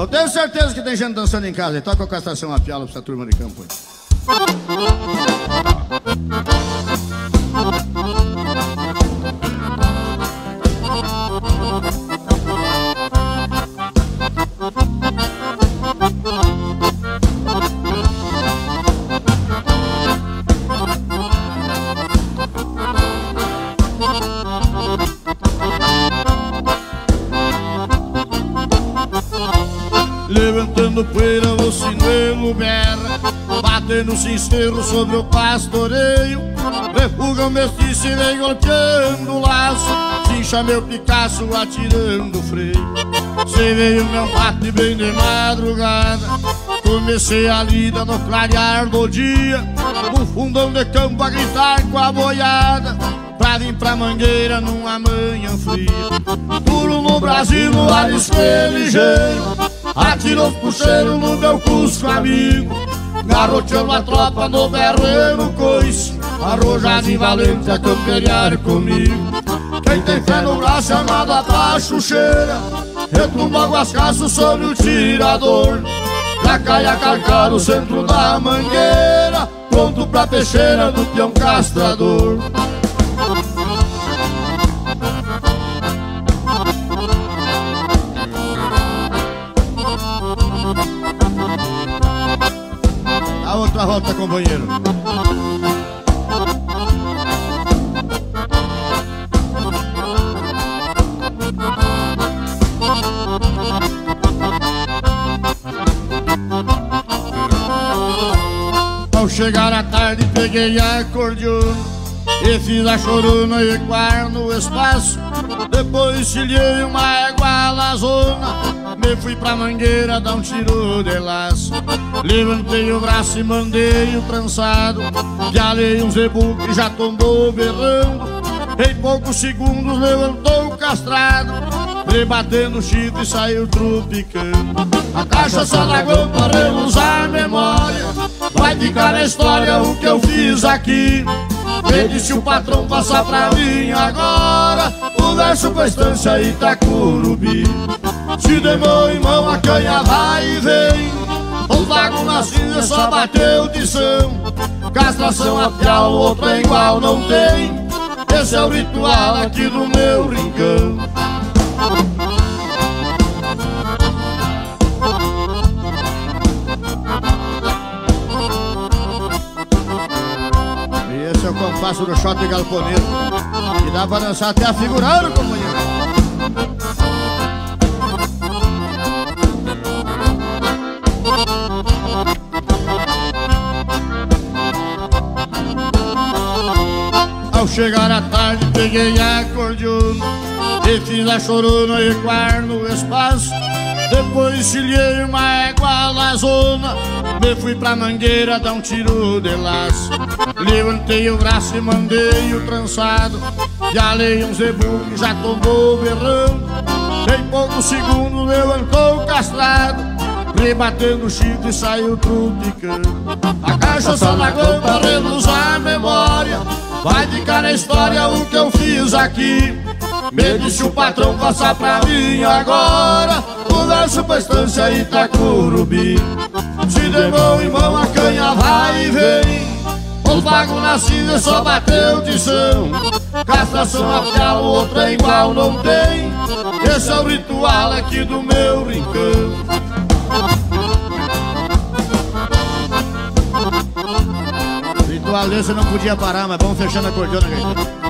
Eu tenho certeza que tem gente dançando em casa. E toca a castração a piala pra essa turma de campo aí. Levantando poeira, o sinuelo berra, batendo sincero sobre o pastoreio. Refuga o mestiço e vem golpeando o laço, cincha meu Picasso atirando o freio. Cê veio meu bate bem de madrugada, comecei a lida no clarear do dia, no fundão de campo a gritar com a boiada, pra vir pra Mangueira numa manhã fria. Puro no Brasil, no arisquei ligeiro, atirou os puxeiros no meu cusco amigo, garroteando a tropa no berro e no coice, arrojado e valente a campear comigo. Quem tem fé no braço armado a pachucheira, retumba guascaço sobre o tirador, já cai a carcar no centro da mangueira, pronto pra peixeira do peão castrador. A outra volta, companheiro. Ao chegar à tarde peguei a cordiona e fiz a chorona ecoar no espaço. Depois cilhei uma égua lazona, me fui pra Mangueira dar um tiro de laço. Levantei o braço e mandei o trançado, pialei um zebu que já tombou berrando. Em poucos segundos levantou o castrado, rebatendo o chifre e saiu trupicando. A cachaça na guampa reluzar a memória, vai ficar na história o que eu fiz aqui. Me disse o patrão passar pra mim agora o verso com a estância Itacurubi. Se de mão em mão a canha vai e vem, o vago na cinza só bateu de são. Castração a piau, outra igual não tem, esse é o ritual aqui do meu rincão. E esse é o compasso do shot galponeiro, que dá pra dançar até afigurando, companheiro. Ao chegar à tarde peguei a cordiona e fiz a chorona ecoar no espaço. Depois cilhei uma égua lazona, me fui pra Mangueira dar um tiro de laço. Levantei o braço e mandei o trançado, pialei um zebu que já tombou berrando. Em poucos segundos levantou o castrado, rebatendo o chifre e saiu trupicando. A cachaça na guampa reluzar a memória, vai ficar na história o que eu fiz aqui. Me disse o patrão passar pra mim agora o verso pra estância Itacurubi. Se de mão em mão a canha vai e vem, o vago na cinza só bateu de são. Castração a piau, outra igual não tem, esse é o ritual aqui do meu rincão. Ritual desse não podia parar, mas vamos fechando a cordiona, gente.